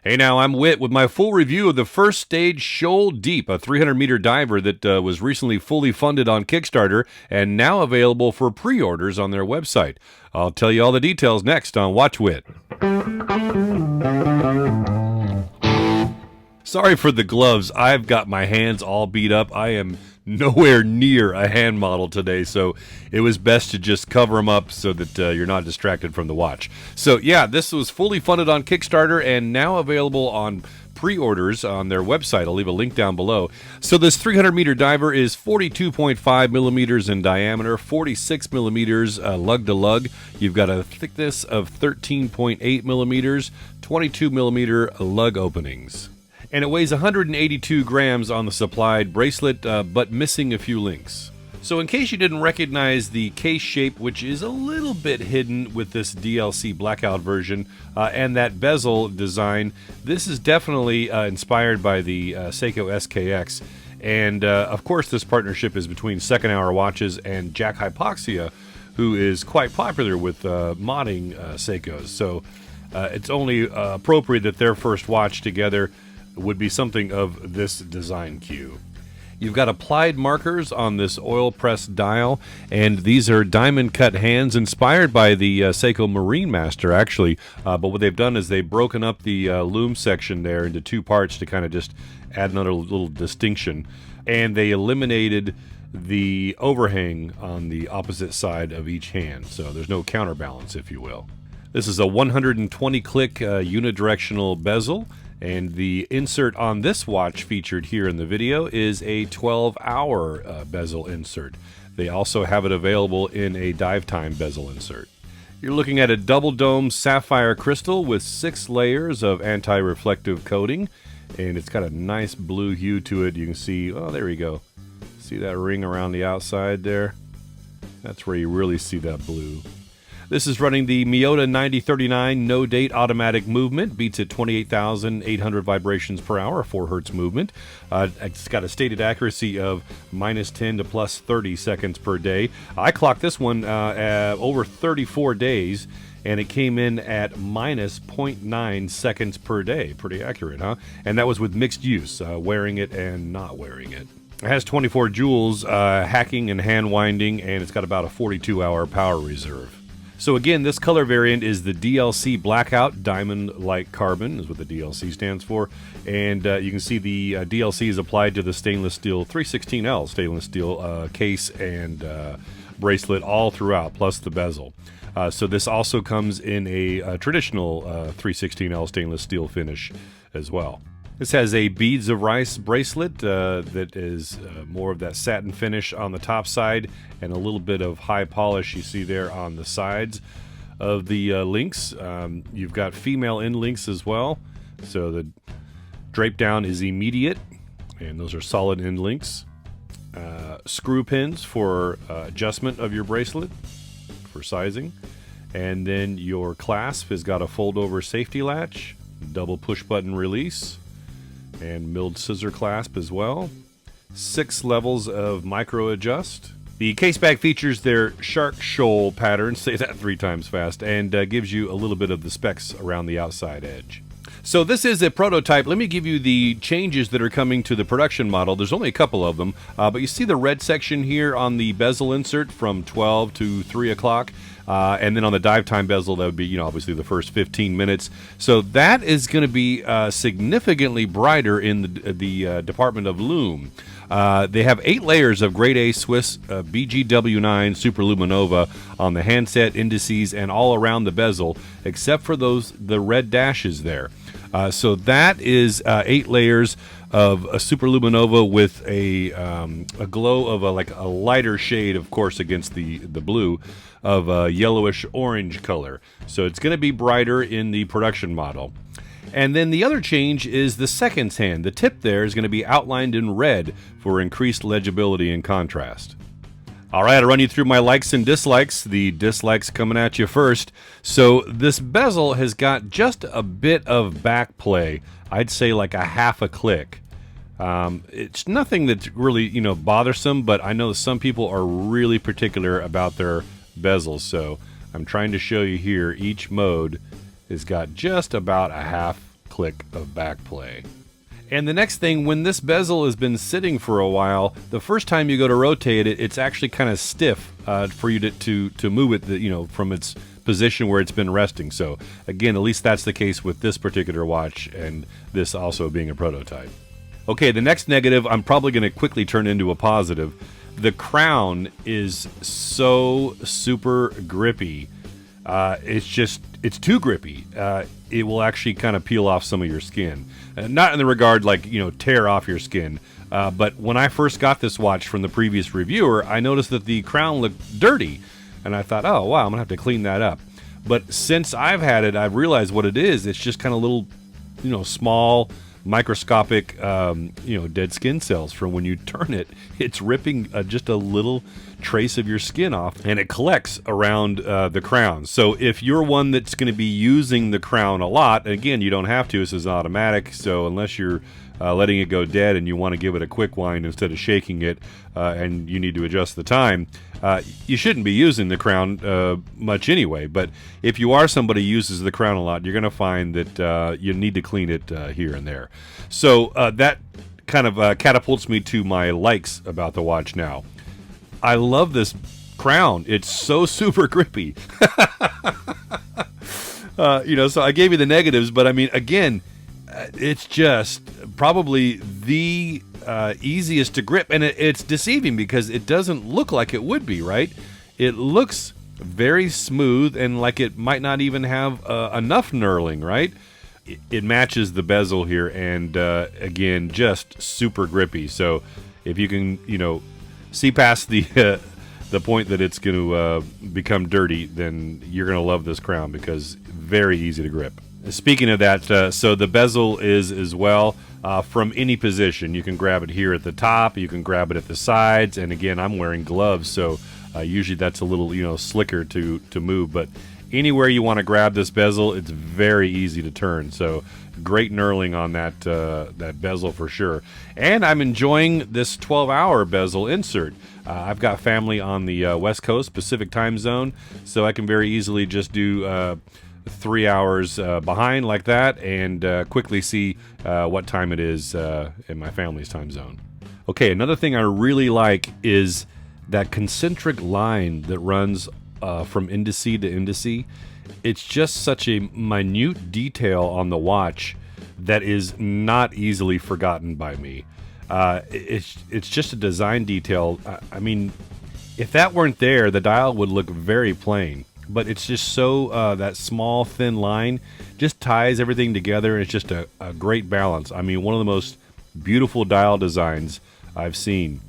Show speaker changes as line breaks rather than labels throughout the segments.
Hey now, I'm Whit with my full review of the first stage Shoal Deep, a 300-meter diver that was recently fully funded on Kickstarter and now available for pre-orders on their website. I'll tell you all the details next on Watch Whit. Sorry for the gloves. I've got my hands all beat up. I am nowhere near a hand model today, so it was best to just cover them up so that you're not distracted from the watch. So yeah, this was fully funded on Kickstarter and now available on pre-orders on their website. I'll leave a link down below. So this 300-meter diver is 42.5 millimeters in diameter, 46 millimeters lug to lug. You've got a thickness of 13.8 millimeters, 22 millimeter lug openings. And it weighs 182 grams on the supplied bracelet, but missing a few links. So in case you didn't recognize the case shape, which is a little bit hidden with this DLC blackout version, and that bezel design, this is definitely inspired by the Seiko SKX. And of course this partnership is between Second Hour Watches and Jack Hypoxia, who is quite popular with modding Seikos. So it's only appropriate that their first watch together would be something of this design cue. You've got applied markers on this oil press dial, and these are diamond cut hands inspired by the Seiko Marine Master actually, but what they've done is they've broken up the loom section there into two parts to kind of just add another little distinction, and they eliminated the overhang on the opposite side of each hand, so there's no counterbalance, if you will. This is a 120 click unidirectional bezel, and the insert on this watch featured here in the video is a 12-hour bezel insert. They also have it available in a dive time bezel insert. You're looking at a double dome sapphire crystal with 6 layers of anti-reflective coating, and it's got a nice blue hue to it. You can see, oh, there we go. See that ring around the outside there? That's where you really see that blue. This is running the Miyota 9039 no-date automatic movement, beats at 28,800 vibrations per hour, 4 hertz movement. It's got a stated accuracy of -10 to +30 seconds per day. I clocked this one over 34 days, and it came in at -0.9 seconds per day. Pretty accurate, huh? And that was with mixed use, wearing it and not wearing it. It has 24 joules, hacking and hand winding, and it's got about a 42-hour power reserve. So again, this color variant is the DLC Blackout Diamond Like Carbon, is what the DLC stands for. And you can see the DLC is applied to the stainless steel 316L stainless steel case and bracelet all throughout, plus the bezel. So this also comes in a traditional 316L stainless steel finish as well. This has a beads of rice bracelet that is more of that satin finish on the top side and a little bit of high polish you see there on the sides of the links. You've got female end links as well, so the drape down is immediate, and those are solid end links. Screw pins for adjustment of your bracelet for sizing, and then your clasp has got a fold over safety latch, double push button release, and milled scissor clasp as well. 6 levels of micro adjust. The case bag features their shark shoal pattern, say that 3 times fast, and gives you a little bit of the specs around the outside edge. So this is a prototype. Let me give you the changes that are coming to the production model. There's only a couple of them, but you see the red section here on the bezel insert from 12 to 3 o'clock. And then on the dive time bezel, that would be, obviously the first 15 minutes. So that is going to be significantly brighter in the Department of Lume. They have 8 layers of grade A Swiss BGW9 Super Luminova on the handset, indices, and all around the bezel, except for the red dashes there. So that is 8 layers of a Super Luminova with a glow of a lighter shade, of course, against the blue, of a yellowish orange color. So it's going to be brighter in the production model. And then the other change is the seconds hand. The tip there is going to be outlined in red for increased legibility and contrast. All right, I'll run you through my likes and dislikes. The dislikes coming at you first. So this bezel has got just a bit of back play. I'd say like a half a click. It's nothing that's really, bothersome, but I know some people are really particular about their bezels. So I'm trying to show you here, each mode has got just about a half click of backplay. And the next thing, when this bezel has been sitting for a while, the first time you go to rotate it, it's actually kind of stiff for you to move it, from its position where it's been resting. So again, at least that's the case with this particular watch, and this also being a prototype. Okay, the next negative I'm probably going to quickly turn into a positive. The crown is so super grippy. It's too grippy. It will actually kind of peel off some of your skin. Not in the regard like, tear off your skin. But when I first got this watch from the previous reviewer, I noticed that the crown looked dirty. And I thought, oh, wow, I'm going to have to clean that up. But since I've had it, I've realized what it is. It's just kind of little, small, microscopic, dead skin cells from when you turn it. It's ripping just a little trace of your skin off, and it collects around the crown. So if you're one that's going to be using the crown a lot, and again, you don't have to, this is automatic, so unless you're letting it go dead and you want to give it a quick wind instead of shaking it, and you need to adjust the time, you shouldn't be using the crown much anyway. But if you are somebody who uses the crown a lot, you're going to find that you need to clean it here and there. So that kind of catapults me to my likes about the watch now. I love this crown. It's so super grippy. So I gave you the negatives, but I mean, again, it's just probably the easiest to grip, and it's deceiving because it doesn't look like it would be, right? It looks very smooth and like it might not even have enough knurling, right? It matches the bezel here, and again, just super grippy. So if you can, see past the point that it's going to become dirty, then you're going to love this crown because very easy to grip. Speaking of that, so the bezel is as well from any position. You can grab it here at the top, you can grab it at the sides, and again, I'm wearing gloves, so usually that's a little slicker to move, but anywhere you want to grab this bezel, it's very easy to turn. So great knurling on that bezel for sure. And I'm enjoying this 12-hour bezel insert. I've got family on the West Coast, Pacific time zone, so I can very easily just do 3 hours behind like that and quickly see what time it is in my family's time zone. Okay, another thing I really like is that concentric line that runs from indice to indice. It's just such a minute detail on the watch that is not easily forgotten by me. It's just a design detail. I mean, if that weren't there, the dial would look very plain. But it's just so that small, thin line just ties everything together, and it's just a great balance. I mean, one of the most beautiful dial designs I've seen.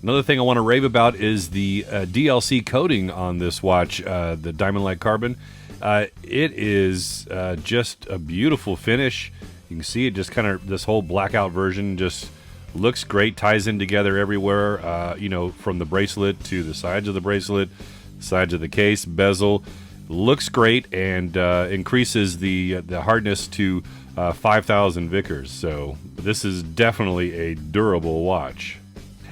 Another thing I want to rave about is the DLC coating on this watch, the Diamond Light Carbon. It is just a beautiful finish. You can see it just kind of, this whole blackout version just looks great, ties in together everywhere, from the bracelet to the sides of the bracelet, sides of the case, bezel. Looks great and increases the hardness to 5,000 Vickers. So this is definitely a durable watch.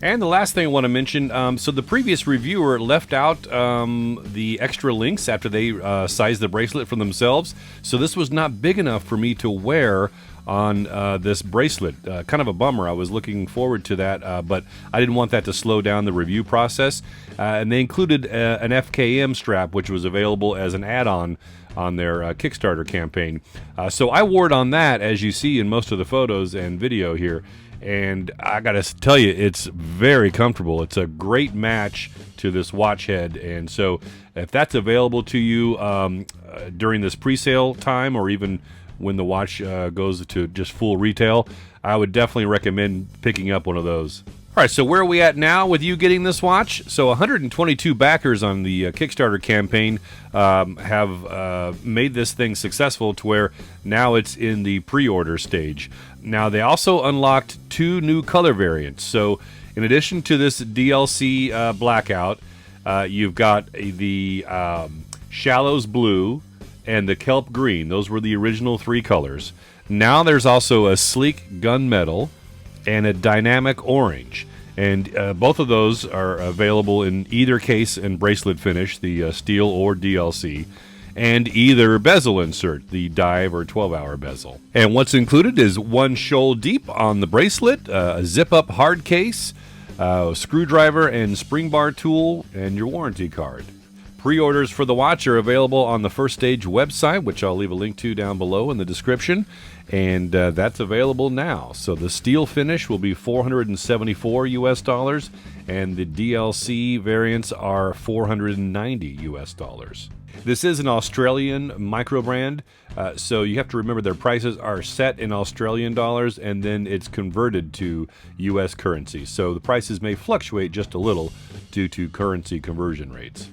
And the last thing I want to mention, so the previous reviewer left out the extra links after they sized the bracelet for themselves. So this was not big enough for me to wear on this bracelet. Kind of a bummer. I was looking forward to that, but I didn't want that to slow down the review process. And they included an FKM strap, which was available as an add-on on their Kickstarter campaign. So I wore it on that, as you see in most of the photos and video here. And I gotta tell you, it's very comfortable. It's a great match to this watch head. And so if that's available to you during this pre-sale time, or even when the watch goes to just full retail, I would definitely recommend picking up one of those. All right, so where are we at now with you getting this watch? So 122 backers on the Kickstarter campaign have made this thing successful to where now it's in the pre-order stage. Now, they also unlocked 2 new color variants. So in addition to this DLC blackout, you've got the Shallows Blue and the Kelp Green. Those were the original 3 colors. Now there's also a sleek gunmetal and a dynamic orange, and both of those are available in either case and bracelet finish, the steel or DLC. and either bezel insert, the dive or 12-hour bezel. And what's included is one Shoal Deep on the bracelet, a zip-up hard case, a screwdriver and spring bar tool, and your warranty card. Pre-orders for the watch are available on the First Stage website, which I'll leave a link to down below in the description, and that's available now. So the steel finish will be $474 US, and the DLC variants are $490 US. This is an Australian microbrand, so you have to remember their prices are set in Australian dollars and then it's converted to US currency. So the prices may fluctuate just a little due to currency conversion rates.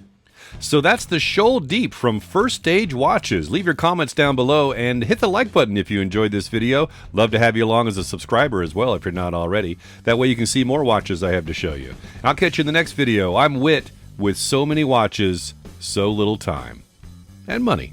So that's the Shoal Deep from First Stage Watches. Leave your comments down below and hit the like button if you enjoyed this video. Love to have you along as a subscriber as well if you're not already. That way you can see more watches I have to show you. I'll catch you in the next video. I'm Whit with so many watches, so little time and money.